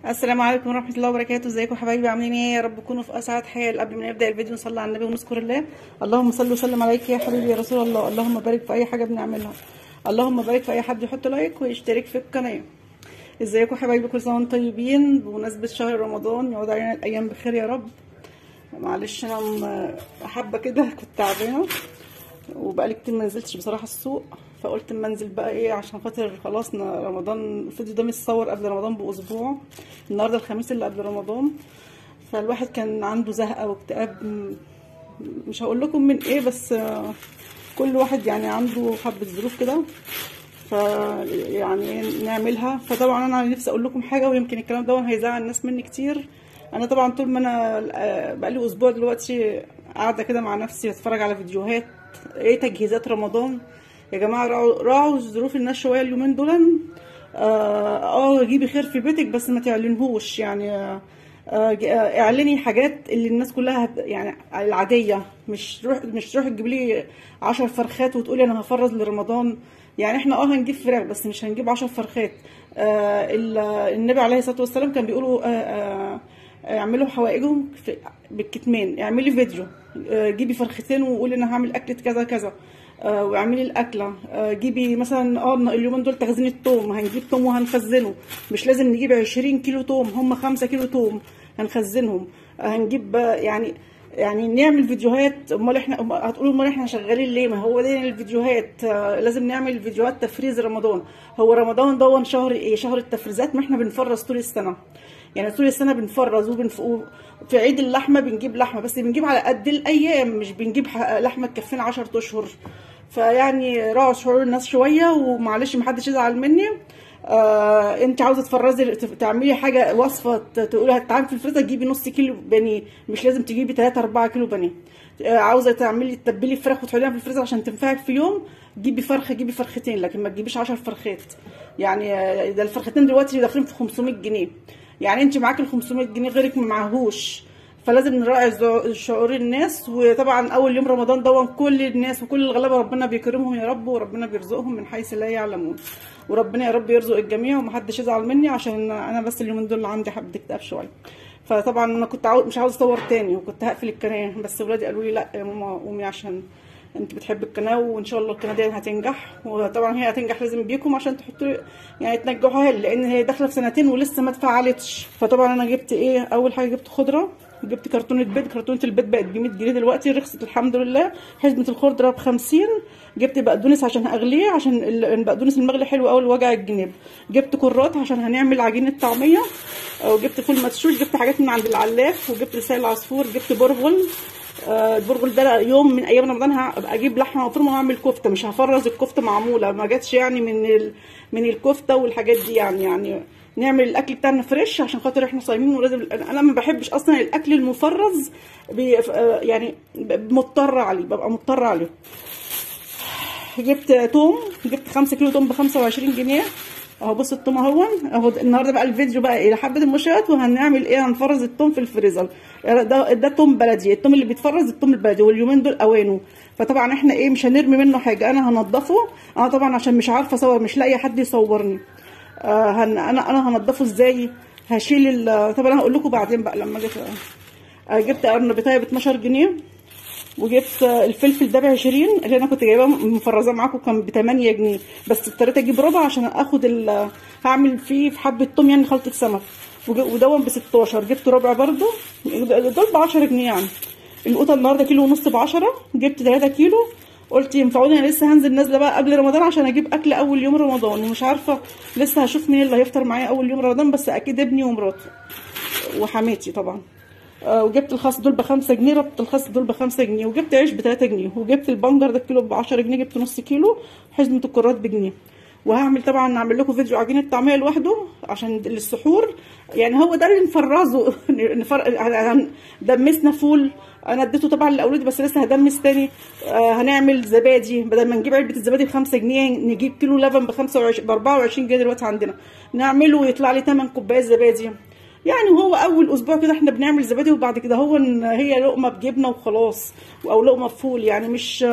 السلام عليكم ورحمة الله وبركاته. ازيكم حبايبي؟ عاملين ايه؟ يا رب تكونوا في اسعد حال. قبل ما نبدأ الفيديو نصلي على النبي ونذكر الله. اللهم صل وسلم عليك يا حبيبي يا رسول الله. اللهم بارك في اي حاجة بنعملها. اللهم بارك في اي حد يحط لايك ويشترك في القناة. ازيكم حبايبي؟ كل سنة وانتم طيبين بمناسبة شهر رمضان، يعود علينا الايام بخير يا رب. معلش انا حبة كده كنت تعبانة وبقالي كتير ما نزلتش بصراحة السوق، فقلت اما انزل بقى ايه عشان خاطر خلاص رمضان. الفيديو ده متصور قبل رمضان باسبوع، النهارده الخميس اللي قبل رمضان. فالواحد كان عنده زهقه واكتئاب، مش هقول لكم من ايه، بس كل واحد يعني عنده حبه ظروف كده، ف يعني نعملها. فطبعا انا نفسي اقول لكم حاجه، ويمكن الكلام ده هيزعل الناس مني كتير. انا طبعا طول ما انا بقالي اسبوع دلوقتي قاعده كده مع نفسي بتفرج على فيديوهات ايه تجهيزات رمضان. يا جماعه راعوا ظروف الناس شويه اليومين دول. جيبي خير في بيتك بس ما تعلنهوش، يعني اعلني حاجات اللي الناس كلها يعني العاديه، مش تروحي تجيبي لي 10 فرخات وتقولي انا هفرز لرمضان. يعني احنا هنجيب فراخ بس مش هنجيب 10 فرخات. النبي عليه الصلاه والسلام كان بيقولوا اعملوا حوائجهم بالكتمان. اعملي فيديو، جيبي فرختين وقولي انا هعمل اكله كذا كذا، واعملي الاكله. جيبي مثلا اليومين دول تخزين التوم، هنجيب توم وهنخزنه، مش لازم نجيب 20 كيلو توم، هم 5 كيلو توم هنخزنهم. هنجيب يعني نعمل فيديوهات. امال احنا هتقولوا امال احنا شغالين ليه؟ ما هو ده الفيديوهات. لازم نعمل فيديوهات تفريز رمضان. هو رمضان ده شهر ايه؟ شهر التفريزات. ما احنا بنفرز طول السنه، يعني طول السنه بنفرز في عيد اللحمه بنجيب لحمه، بس بنجيب على قد الايام، مش بنجيب لحمه تكفينا 10 اشهر. فيعني راعوا شعور الناس شويه، ومعلش محدش يزعل مني. انت عاوزه تفرزي تعملي حاجه وصفه تقولي هتتعمل في الفريزر، تجيبي نص كيلو بانيه، مش لازم تجيبي 3 4 كيلو بانيه. عاوزه تتبلي فراخ وتحطيها في الفريزر عشان تنفعك في يوم، جيبي فرخه، جيبي فرختين، لكن ما تجيبيش 10 فرخات. يعني ده الفرختين دلوقتي داخلين في 500 جنيه. يعني انت معاكي ال 500 جنيه غيرك ما معهوش، فلازم نراعي شعور الناس. وطبعا اول يوم رمضان ده كل الناس وكل الغلابه ربنا بيكرمهم يا رب، وربنا بيرزقهم من حيث لا يعلمون. وربنا يا رب يرزق الجميع ومحدش يزعل مني، عشان انا بس اليومين دول عندي حبه اكتئاب شويه. فطبعا انا كنت مش عاوزه اصور تاني، وكنت هقفل القناه، بس ولادي قالوا لي لا يا ماما قومي عشان انت بتحبي القناه، وان شاء الله القناه دي هتنجح. وطبعا هي هتنجح لازم بيكم عشان تحطوا يعني تنجحوها، لان هي داخله في سنتين ولسه ما اتفعلتش. فطبعا انا جبت ايه؟ اول حاجه جبت خضره، جبت كرتونه بيض. كرتونه البيض بقت ب 100 جنيه دلوقتي، رخصت الحمد لله. حزمه الخضره ب 50. جبت بقدونس عشان اغليه، عشان البقدونس المغلي حلو قوي لوجع الجناب. جبت كرات عشان هنعمل عجينه طعميه. وجبت فول مدشوش. جبت حاجات من عند العلاف، وجبت لسان العصفور. جبت برغل. البرغل ده يوم من ايام رمضان هبقى اجيب لحمه مفرومه وهعمل كفته، مش هفرز الكفته معموله، ما جاتش يعني من الكفته والحاجات دي. يعني نعمل الاكل بتاعنا فريش عشان خاطر احنا صايمين، ولازم. انا ما بحبش اصلا الاكل المفرز، يعني مضطره عليه، ببقى مضطره عليه. جبت توم، جبت 5 كيلو توم ب 25 جنيه اهو. بص التوم اهو. النهارده بقى الفيديو بقى الى حبه المشاهدات، وهنعمل ايه؟ هنفرز التوم في الفريزر. ده توم بلدي، التوم اللي بيتفرز التوم البلدي، واليومين دول اوانه. فطبعا احنا ايه مش هنرمي منه حاجه، انا هنضفه. انا طبعا عشان مش عارفه اصور، مش لاقيه حد يصورني. انا هنضفه ازاي؟ هشيل طبعا انا هقول لكم بعدين بقى لما جبت قرنبيطايه ب 12 جنيه. وجبت الفلفل ده ب 20، اللي انا كنت جايباه مفرزاه معاكم كان ب 8 جنيه، بس اضطريت اجيب ربع عشان اخد هعمل فيه في حبه توم يعني خلطه سمك. ودون ب 16. جبت ربع برده، دول ب 10 جنيه يعني. القوطه النهارده كيلو ونص ب 10. جبت 3 كيلو، قلت ينفعوني. انا لسه هنزل نازله بقى قبل رمضان عشان اجيب اكل اول يوم رمضان، ومش عارفه لسه هشوف مين اللي هيفطر معايا اول يوم رمضان، بس اكيد ابني ومراته وحماتي طبعا. وجبت الخس دول ب 5 جنيه، ربط الخس دول ب 5 جنيه. وجبت عيش ب 3 جنيه. وجبت البنجر ده كيلو ب 10 جنيه، جبت نص كيلو. حزمه الكرات بجنيه. وهعمل طبعا اعمل لكم فيديو عجينه الطعميه لوحده عشان للسحور. يعني هو ده اللي نفرزه. دمسنا فول، انا اديته طبعا لاولادي بس لسه هدمس تاني. هنعمل زبادي، بدل ما نجيب علبه الزبادي ب 5 جنيه نجيب كيلو لبن ب 24 ب 24 جنيه دلوقتي عندنا. نعمله ويطلع لي 8 كوبايات زبادي. يعني هو اول اسبوع كده احنا بنعمل زبادي، وبعد كده هو هي لقمه بجبنه وخلاص، او لقمه بفول، يعني مش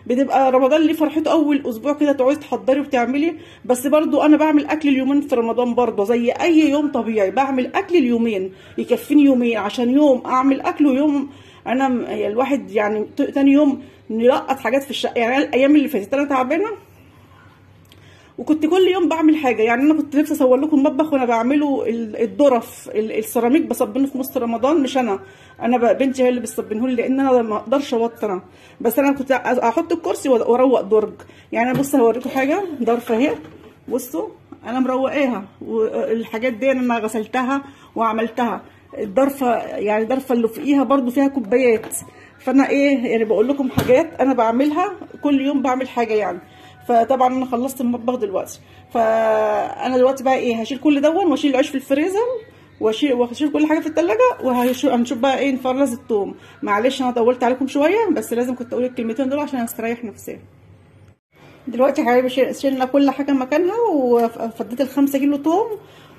بتبقى رمضان ليه فرحته اول اسبوع كده تقعدي تحضري وتعملي. بس برضو انا بعمل اكل اليومين في رمضان برضو زي اي يوم طبيعي، بعمل اكل اليومين يكفيني يومين، عشان يوم اعمل اكل ويوم انا الواحد يعني تاني يوم نلقط حاجات في الشقه. يعني الايام اللي فاتت انا تعبانه وكنت كل يوم بعمل حاجه، يعني انا كنت نفسي اصور لكم المطبخ وانا بعمله الظرف السيراميك بصبنه في نص رمضان، مش انا بنتي هي اللي بتصبنه لي لان انا ما اقدرش اوطر. بس انا كنت احط الكرسي واروق درج. يعني انا بصوا هوريكم حاجه ظرفه اهي، بصوا انا مروقاها، والحاجات دي انا غسلتها وعملتها. الظرفه يعني الظرفه اللي فوقيها برده فيها كوبايات. فانا ايه يعني بقول لكم حاجات انا بعملها كل يوم، بعمل حاجه يعني. فطبعا انا خلصت المطبخ دلوقتي، فانا دلوقتي بقى ايه هشيل كل دون واشيل العيش في الفريزر واشيل كل حاجه في الثلاجه، وهنشوف بقى ايه نفرز الثوم. معلش انا طولت عليكم شويه، بس لازم كنت اقول الكلمتين دول عشان استريح نفسيا. دلوقتي يا حبايبي شيلنا كل حاجه مكانها، وفضيت ال5 كيلو ثوم،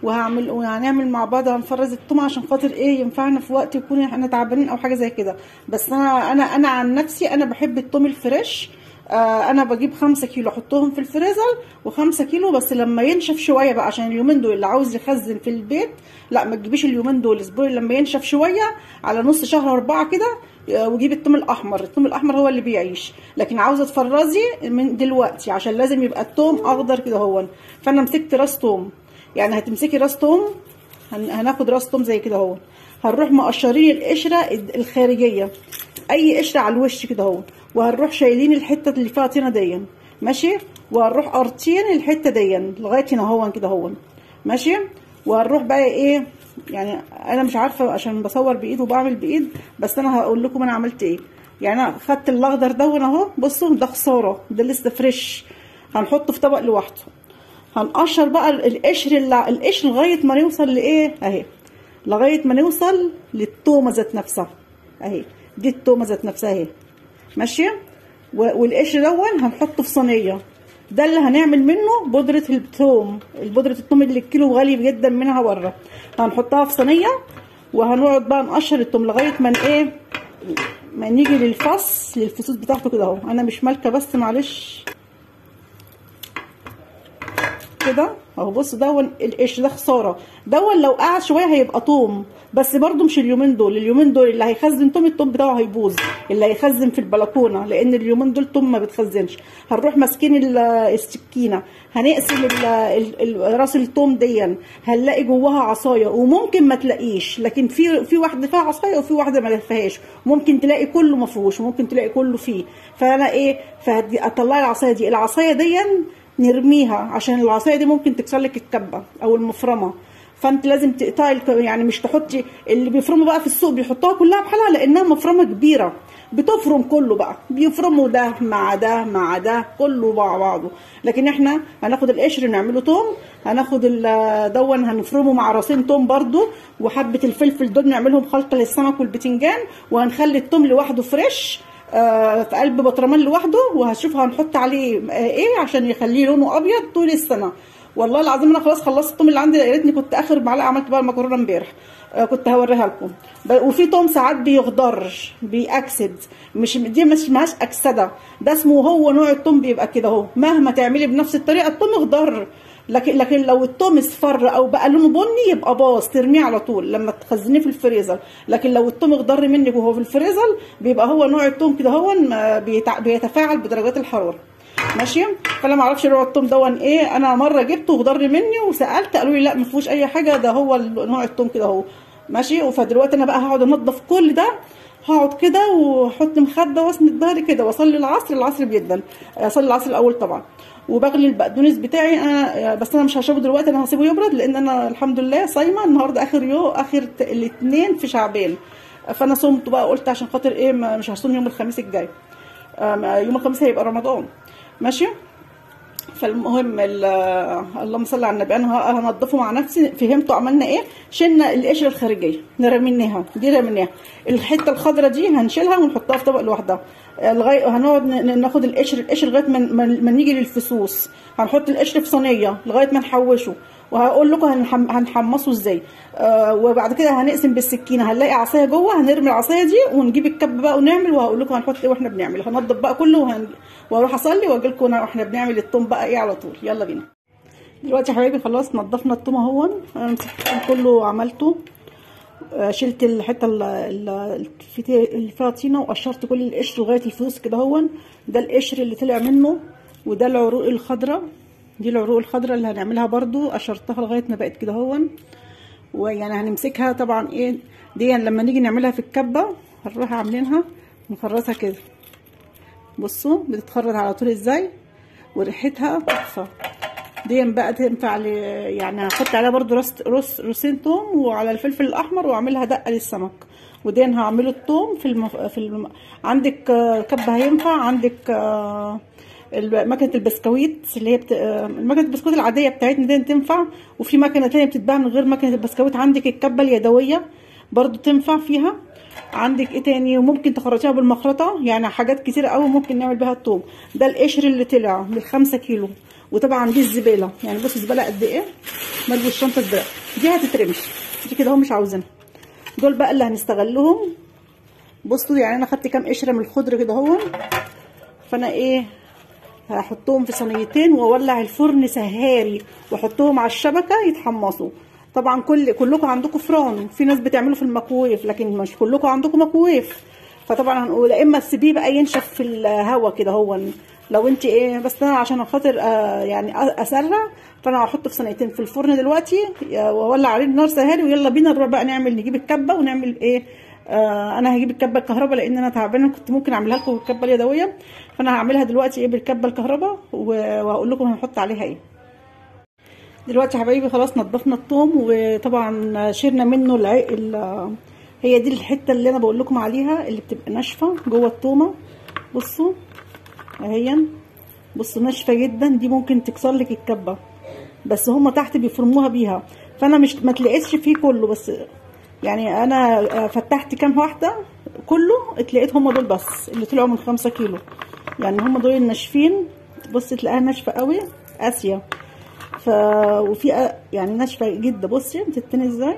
وهنعمل مع بعض هنفرز الثوم عشان خاطر ايه ينفعنا في وقت يكون احنا تعبانين او حاجه زي كده. بس انا عن نفسي انا بحب الثوم الفريش. انا بجيب 5 كيلو احطهم في الفريزر، و5 كيلو بس لما ينشف شويه بقى، عشان اليومين دول اللي عاوز يخزن في البيت لا ما تجيبيش اليومين دول، اصبري لما ينشف شويه على نص شهر 4 كده، وجيب الثوم الاحمر. الثوم الاحمر هو اللي بيعيش، لكن عاوزه تفرزي من دلوقتي عشان لازم يبقى الثوم اخضر كده هو. فانا مسكت راس ثوم، يعني هتمسكي راس ثوم، هناخد راس ثوم زي كده اهو، هنروح مقشرين القشره الخارجيه، اي قشره على الوش كده اهو، وهنروح شايلين الحته اللي فيها طينه دي ماشي، وهنروح قارطين الحته دي لغايه هنا اهو كده اهو ماشي. وهنروح بقى ايه، يعني انا مش عارفه عشان بصور بايد وبعمل بايد، بس انا هقول لكم انا عملت ايه. يعني انا خدت الاخضر ده اهو، بصوا ده خساره، ده لسه فريش، هنحطه في طبق لوحده. هنقشر بقى القشر لغايه ما نوصل لايه اهي، لغايه ما نوصل للتومه ذات نفسها اهي، دي التومه ذات نفسها اهي ماشيه. والقشر دون هنحطه في صينيه، ده اللي هنعمل منه بودره الثوم. بودره الثوم اللي الكيلو غالي جدا منها بره، هنحطها في صينيه، وهنقعد بقى نقشر الثوم لغايه ما ايه ما نيجي للفصوص بتاعته كده اهو. انا مش مالكه بس معلش كده اهو. بصوا دون القشر ده خساره، دون لو قعد شويه هيبقى طوم، بس برده مش اليومين دول. اليومين دول اللي هيخزن توم التوم بتاعه هيبوظ، اللي هيخزن في البلكونه، لان اليومين دول توم ما بتخزنش. هنروح ماسكين السكينه، هنقسم راس التوم دي، هنلاقي جواها عصايه وممكن ما تلاقيش، لكن في واحده فيها عصايه وفي واحده ما فيهاش، ممكن تلاقي كله ما فيهوش وممكن تلاقي كله فيه. فانا ايه فهطلعي العصايه دي نرميها، عشان العصايه دي ممكن تكسر لك الكبه او المفرمه. فانت لازم تقطعي، يعني مش تحطي اللي بيفرموا بقى في السوق بيحطوها كلها بحالها لانها مفرمه كبيره، بتفرم كله بقى، بيفرموا ده مع ده مع ده كله مع بعضه. لكن احنا هناخد القشر نعمله توم، هناخد دون هنفرمه مع راسين توم برده، وحبه الفلفل دول نعملهم خلطه للسمك والبتنجان، وهنخلي التوم لوحده فريش في قلب بطرمان لوحده، وهشوف هنحط عليه ايه عشان يخليه لونه ابيض طول السنه. والله العظيم انا خلاص خلصت التوم اللي عندي، يا ريتني كنت اخر معلقه عملت بقى المكرونه امبارح، كنت هوريها لكم. وفي توم ساعات بيخضر بيأكسد، دي مش ماهاش اكسده، ده اسمه هو نوع التوم بيبقى كده اهو، مهما تعملي بنفس الطريقه التوم يخضر. لكن لو التوم اصفر او بقى لونه بني يبقى باظ، ترميه على طول لما تخزنيه في الفريزر. لكن لو التوم اخضر منك وهو في الفريزر بيبقى هو نوع التوم كده هو بيتفاعل بدرجات الحراره ماشي. فانا ما اعرفش نوع التوم دون ايه، انا مره جبته وخضر مني وسالت قالوا لي لا ما فيهوش اي حاجه، ده هو نوع التوم كده اهو ماشي. فدلوقتي انا بقى هقعد انضف كل ده، هقعد كده واحط مخده واسند ظهري كده واصلي العصر جدا، اصلي العصر الاول طبعا، وبغلي البقدونس بتاعي انا، بس انا مش هشربه دلوقتي، انا هسيبه يبرد لان انا الحمد لله صايمه النهارده اخر الاثنين في شعبان. فانا صمت بقى قلت عشان خاطر ايه مش هصوم يوم الخميس الجاي، يوم الخميس هيبقى رمضان ماشي. فالمهم اللهم صل على النبي، انا هنضفه مع نفسي. فهمتوا عملنا ايه؟ شلنا القشره الخارجيه رميناها، الحته الخضراء دي هنشيلها ونحطها في طبق لوحدها، لغايه هنقعد ناخد القشر لغايه ما نيجي للفصوص، هنحط القشر في صينيه لغايه ما نحوشه، وهقول لكم هنحمصه ازاي. وبعد كده هنقسم بالسكينه، هنلاقي عصايه جوه، هنرمي العصايه دي ونجيب الكب بقى ونعمل، وهقول لكم هنحط ايه واحنا بنعمل. هنضف بقى كله واروح اصلي واجي لكم واحنا بنعمل الثوم بقى ايه على طول. يلا بينا. دلوقتي يا حبايبي خلاص نضفنا الثوم اهون، انا مسحته كله عملته، شلت الحته اللي فيها طينه وقشرت كل القشر لغايه الفلوس كده اهون. ده القشر اللي طلع منه، وده العروق الخضراء، دي العروق الخضراء اللي هنعملها برضو، قشرتها لغايه ما بقت كده اهون. ويعني هنمسكها طبعا ايه دي لما نيجي نعملها في الكبه هنروح عاملينها نخرطها كده. بصوا بتتخرط على طول ازاي، وريحتها تحفه. دي بقى تنفع يعني هحط عليها برضو روسين توم وعلى الفلفل الاحمر واعملها دقه للسمك. ودي هعمله التوم عندك كبه هينفع، عندك مكنه البسكويت اللي هي مكنه البسكويت العاديه بتاعتنا دي تنفع، وفي مكنه تانية بتتباع من غير مكنه البسكويت. عندك الكبه اليدويه برضو تنفع فيها. عندك ايه تاني؟ وممكن تخرطيها بالمخرطه، يعني حاجات كتيره قوي ممكن نعمل بيها الثوم. ده القشر اللي طلع من 5 كيلو. وطبعا دي الزباله، يعني بصوا الزباله قد ايه، ملبس الشنطه الزباله دي هتترمش، دي كده هم مش عاوزينها. دول بقى اللي هنستغلهم. بصوا يعني انا خدت كام قشره من الخضر كده اهو، فانا ايه هحطهم في صينيتين واولع الفرن سهاري واحطهم على الشبكه يتحمصوا. طبعا كلكم عندكم فران، في ناس بتعمله في الميكرويف لكن مش كلكم عندكم ميكرويف، فطبعا هنقول يا اما تسيبيه بقى ينشف في الهواء كده هو لو انت ايه. بس انا عشان خاطر يعني اسرع، فانا هحطه في صينيتين في الفرن دلوقتي واولع عليه النار سهاري، ويلا بينا نروح بقى نجيب الكبه ونعمل ايه. انا هجيب الكبه الكهرباء لان انا تعبانه، كنت ممكن اعملها لكم بالكبه اليدويه، فانا هعملها دلوقتي ايه بالكبه الكهرباء وهقول لكم هنحط عليها ايه. دلوقتي يا حبايبي خلاص نضفنا الثوم، وطبعا شيرنا منه هي دي الحته اللي انا بقول لكم عليها اللي بتبقى ناشفه جوه الثومه. بصوا اهي، بصوا ناشفه جدا، دي ممكن تكسر لك الكبه، بس هما تحت بيفرموها بيها، فانا ما تلاقيتش فيه كله، بس يعني انا فتحت كام واحده كله اتلاقيت هما دول بس اللي طلعوا من 5 كيلو، يعني هما دول الناشفين. بصي تلاقيها ناشفه قوي قاسيه، وفي يعني ناشفه جدا، بصي بتتني ازاي،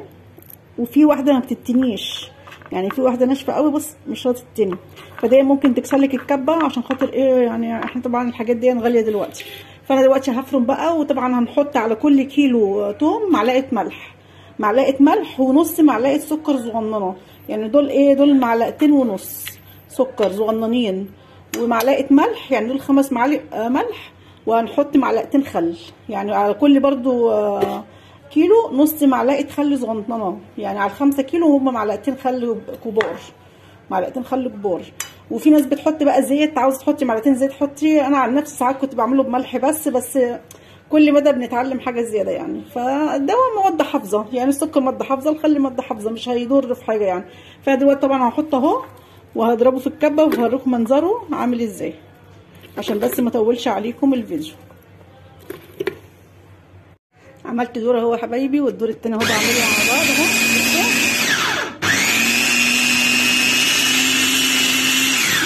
وفي واحده ما بتتنيش، يعني في واحده ناشفه قوي بص مش هتتني، فدي ممكن تكسر لك الكبه. عشان خاطر ايه يعني احنا طبعا الحاجات دي غاليه دلوقتي. فانا دلوقتي هفرم بقى، وطبعا هنحط على كل كيلو توم معلقه ملح ونص معلقه سكر صغننه، يعني دول ايه، دول معلقتين ونص سكر صغننين ومعلقه ملح، يعني دول 5 معالق ملح، وهنحط معلقتين خل، يعني على كل برضو كيلو نص معلقه خل صغننه، يعني على 5 كيلو هم معلقتين خل كبار. وفي ناس بتحط بقى زيت، عاوزه تحطي معلقتين زيت حطي، انا عن نفسي ساعات كنت بعمله بملح بس كل مدى بنتعلم حاجه زياده يعني. فده ماده حافظه، يعني السكر ماده حافظه، الخل ماده حافظه، مش هيضر في حاجه يعني. فدلوقتي طبعا هحطه اهو وهضربه في الكبه وهوريكم منظره عامل ازاي، عشان بس ما اطولش عليكم الفيديو. عملت دور اهو يا حبايبي، والدور التاني اهو بعمله مع بعض اهو.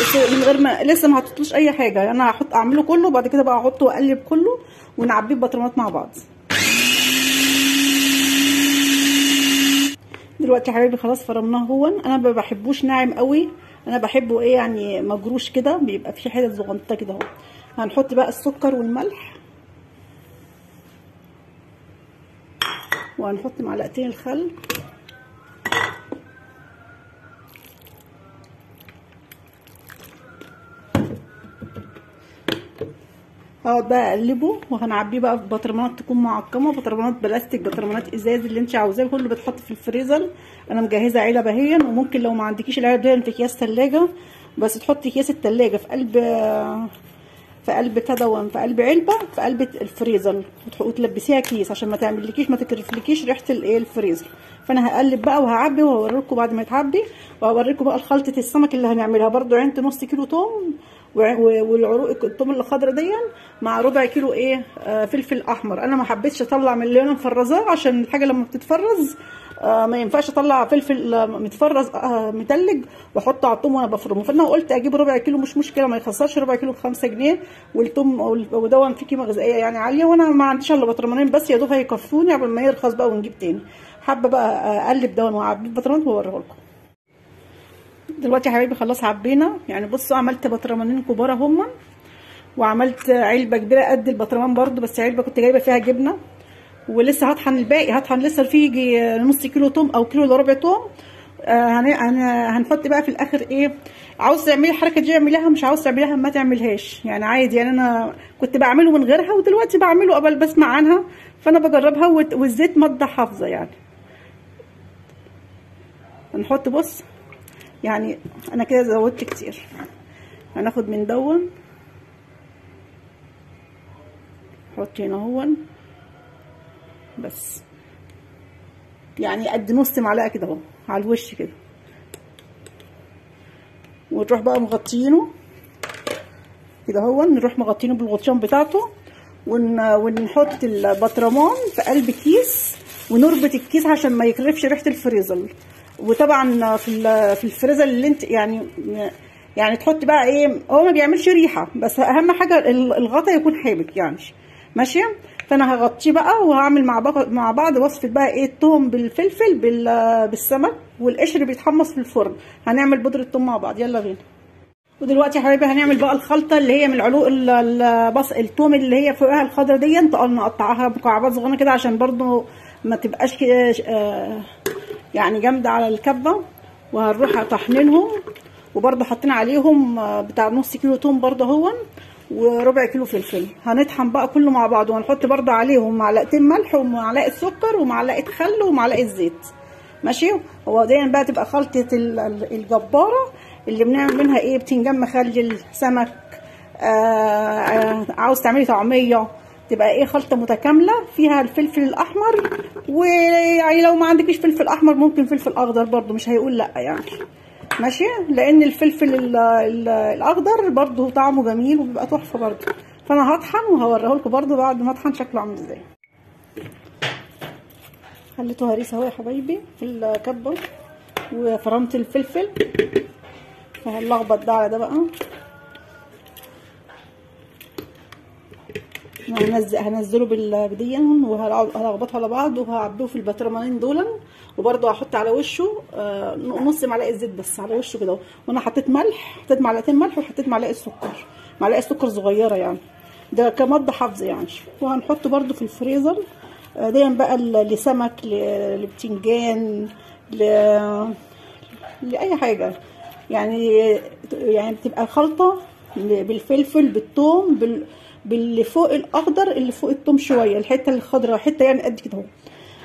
بس من غير ما لسه ما حطيتلوش اي حاجه، انا اعمله كله وبعد كده بقى احطه واقلب كله ونعبيه ببطرونات مع بعض. دلوقتي يا حبايبي خلاص فرمناه هو، انا ما بحبوش ناعم قوي، انا بحبه ايه يعني مجروش كده، بيبقى فيه حتت صغنطه كده اهو. هنحط بقى السكر والملح، وهنحط معلقتين الخل، هقعد بقى اقلبه، وهنعبيه بقى في بطرمانات تكون معقمه، بطرمانات بلاستيك، بطرمانات ازاز، اللي انت عاوزاه كله بتحط في الفريزر. انا مجهزه علب اهي، وممكن لو ما عندكيش العلب دي في اكياس ثلاجه، بس تحطي اكياس الثلاجه في قلب تدون، في قلب علبه، في قلب الفريزر، وتلبسيها كيس عشان ما تعملكيش ما تكرفلكيش ريحه الايه الفريزر. فانا هقلب بقى وهعبي وهوريكم بعد ما يتعبي، وهوريكم بقى خلطه السمك اللي هنعملها. برده عندي نص كيلو توم والعروق الثوم الخضرا دي مع ربع كيلو ايه فلفل احمر. انا ما حبيتش اطلع من اللي انا مفرزاه عشان الحاجه لما بتتفرز ما ينفعش اطلع فلفل متفرز متلج واحطه على الثوم وانا بفرمه، فانا قلت اجيب ربع كيلو مش مشكله، ما يخسرش ربع كيلو ب5 جنيه، والثوم ودون فيه قيمه غذائيه يعني عاليه، وانا ما عنديش الا بطرمانين بس يا دوب هيكفوني قبل ما يرخص بقى ونجيب تاني. حابه بقى اقلب دون واعبي البطرمان واوريه لكم. دلوقتي يا حبايبي خلاص عبينا، يعني بصوا عملت بطرمانين كبار هما، وعملت علبه كبيره قد البطرمان برده، بس علبه كنت جايبه فيها جبنه، ولسه هطحن الباقي، هطحن لسه فيه يجي نص كيلو توم او كيلو الا ربع توم. هنحط بقى في الاخر ايه، عاوز تعملي الحركه دي اعمليها، مش عاوز تعمليها ما تعملهاش يعني عادي. يعني انا كنت بعمله من غيرها ودلوقتي بعمله قبل بسمع عنها، فانا بجربها، والزيت ماده حافظه يعني. نحط بص يعني انا كده زودت كتير، هناخد من دون نحط هنا اهون بس يعني قد نص معلقه كده اهو على الوش كده، ونروح بقى مغطينه كده اهو، نروح مغطينه بالغطيان بتاعته، ونحط البطرمان في قلب كيس، ونربط الكيس عشان ما يكرفش ريحه الفريزر. وطبعا في الفريزر اللي انت يعني تحط بقى ايه، هو ما بيعملش ريحه، بس اهم حاجه الغطا يكون حامك يعني ماشيه. فانا هغطيه بقى وهعمل مع بعض وصفه بقى ايه، الثوم بالفلفل بالسمك، والقشر بيتحمص في الفرن. هنعمل بودره الثوم مع بعض، يلا بينا. ودلوقتي يا حبايبي هنعمل بقى الخلطه اللي هي من علوق الثوم اللي هي فوقها الخضره دي، نقطعها مكعبات صغيره كده عشان برضو ما تبقاش يعني جامده على الكبه. وهنروح طحنينهم، وبرضو حاطين عليهم بتاع نص كيلو ثوم برضو اهون، وربع كيلو فلفل. هنطحن بقى كله مع بعض، وهنحط برضو عليهم معلقتين ملح ومعلقه سكر ومعلقه خل ومعلقه زيت ماشي. هو دايما بقى تبقى خلطه الجباره اللي بنعمل منها ايه، بتنجان مخلل، سمك، عاوز تعملي طعميه، تبقى ايه خلطه متكامله فيها الفلفل الاحمر، ويعني لو ما عندكيش فلفل احمر ممكن فلفل اخضر برضو مش هيقول لا يعني ماشي، لان الفلفل الاخضر برضو طعمه جميل وبيبقى تحفه برضو. فانا هطحن وهوريه لكم برضو بعد ما اطحن شكله عامل ازاي. خليته هريسه اهو يا حبايبي في الكبه، وفرمت الفلفل، فهنلخبط ده على ده بقى. هنزله بديا، وهلخبطه على بعض، وهعبيه في البطرمانين دول، وبرده هحط على وشه نص معلقه زيت بس على وشه كده. وانا حطيت ملح، حطيت معلقتين ملح، وحطيت معلقه سكر صغيره يعني، ده كماده حافظه يعني. وهنحطه برده في الفريزر دايما بقى لسمك، لبتنجان، لاي حاجه يعني بتبقى خلطه بالفلفل بالثوم باللي فوق الاخضر اللي فوق الثوم شويه، الحته الخضراء حته يعني قد كده اهو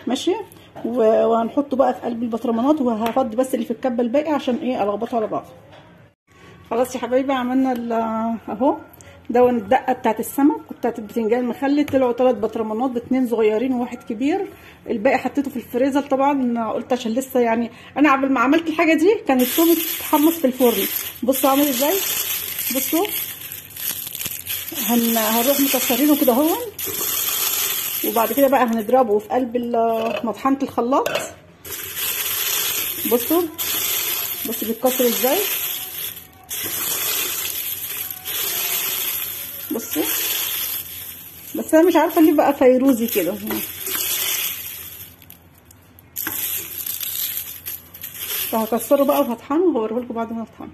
ماشي. وهنحطه بقى في قلب البطرمانات، وهفضي بس اللي في الكبه الباقي عشان ايه الخبطه على بعض. خلاص يا حبايبي عملنا اهو دون الدقه بتاعت السمك وبتاعت البتنجان المخلل، طلعوا 3 بطرمانات ب2 صغيرين وواحد كبير. الباقي حطيته في الفريزر طبعا، قلت عشان لسه يعني انا قبل ما عملت الحاجه دي كان الثوم اتحمص في الفرن. بصوا عامل ازاي، بصوا هنروح مكسرينه كده اهو، وبعد كده بقى هنضربه في قلب مطحنه الخلاط. بصوا بيتكسر ازاي، بصوا. بس انا مش عارفه ليه بقى فيروزي كده، فهكسره بقى وهطحنه وهوريه لكم بعد ما اطحنه.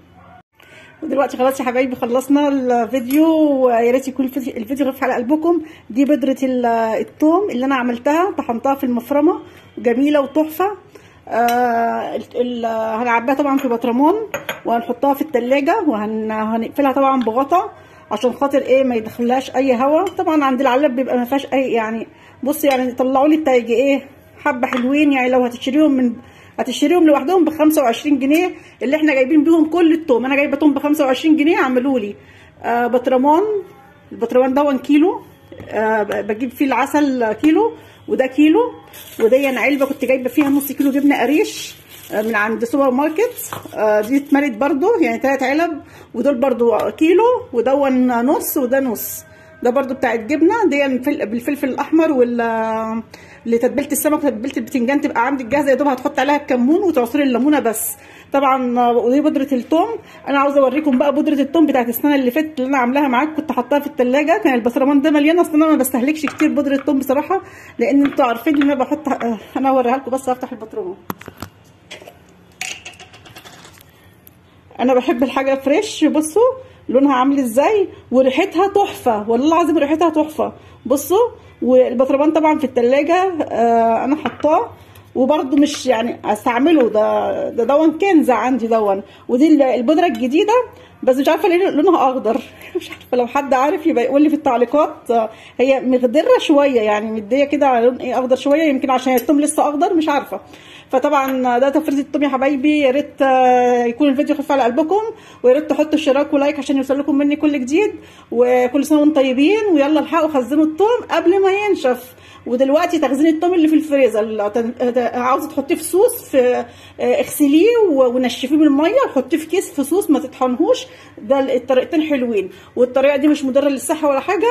ودلوقتي خلاص يا حبايبي خلصنا الفيديو، ويا ريت يكون الفيديو خفيف على قلبكم. دي بودره الثوم اللي انا عملتها، طحنتها في المفرمه جميله وتحفه. هنعبيها طبعا في بطرمان، وهنحطها في التلاجة، وهنقفلها طبعا بغطا عشان خاطر ايه ما يدخلهاش اي هواء. طبعا عند العلب بيبقى ما فيهاش اي يعني، بصوا يعني طلعوا لي بتاعي ايه حبه حلوين يعني. لو هتشتريهم لوحدهم ب25 جنيه اللي احنا جايبين بيهم كل التوم، انا جايبه توم ب25 جنيه، عملوا لي بطرمان. البطرمان ده 1 كيلو، بجيب فيه العسل كيلو، وده كيلو، ودي علبه كنت جايبه فيها نص كيلو جبنه قريش، من عند سوبر ماركت. دي اتملت برضو يعني 3 علب، ودول برضو كيلو، ودون نص وده نص. ده برضو بتاعت جبنه، دي بالفلفل الاحمر لتتبيله السمك وتتبيله البتنجان، تبقى عندك جاهزه يا دوب هتحط عليها الكمون وتعصري الليمونه بس. طبعا ودي بودره الثوم. انا عاوزه اوريكم بقى بودره الثوم بتاعت السنه اللي فاتت اللي انا عاملاها معاكم، كنت حاطاها في الثلاجه، كان البصرمان ده مليان. اصلا انا ما بستهلكش كتير بودره الثوم بصراحه، لان انتوا عارفين ان انا بحط. انا اوريها لكم بس، افتح البطرمان. انا بحب الحاجه فريش. بصوا لونها عامل ازاي وريحتها تحفه، والله العظيم ريحتها تحفه. بصوا، والبطرمان طبعا في التلاجة انا حطاه، وبرده مش يعني استعمله، ده دون كنز عندي دون. ودي البودره الجديده، بس مش عارفه ليه لونها اخضر. مش عارفه، لو حد عارف يبقى يقول لي في التعليقات. هي مخضره شويه يعني، مديه كده على لون ايه اخضر شويه، يمكن عشان الثوم لسه اخضر مش عارفه. فطبعا ده تفريز الثوم يا حبايبي. يا ريت يكون الفيديو خفيف على قلبكم، ويا ريت تحطوا اشتراك ولايك عشان يوصل لكم مني كل جديد. وكل سنه وانتم طيبين، ويلا الحقوا خزنوا الثوم قبل ما ينشف. ودلوقتي تخزين الثوم اللي في الفريزر، عاوزه تحطيه في صوص، اغسليه ونشفيه بالميه وحطيه في كيس في صوص، ما تطحنهوش. ده الطريقتين حلوين، والطريقه دي مش مضره للصحه ولا حاجه.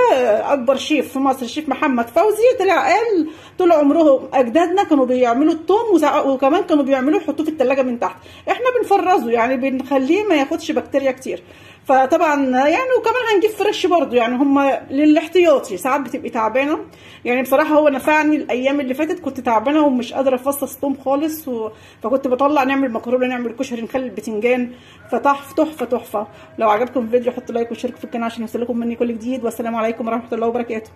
اكبر شيف في مصر الشيف محمد فوزي طلع قال طول عمرهم اجدادنا كانوا بيعملوا الثوم، وكمان كانوا بيعملوه يحطوه في الثلاجه من تحت. احنا بنفرزه يعني، بنخليه ما ياخدش بكتيريا كتير. فطبعا يعني، وكمان هنجيب فريش برضو يعني، هم للاحتياطي. ساعات بتبقي تعبانه يعني، بصراحه هو نفعني الايام اللي فاتت، كنت تعبانه ومش قادره افصص ثوم خالص، فكنت بطلع نعمل مكرونه، نعمل كشري، نخلي البتنجان. تحفه تحفه. لو عجبكم الفيديو حطوا لايك واشتركوا في القناه عشان يوصلكم مني كل جديد. والسلام عليكم ورحمه الله وبركاته.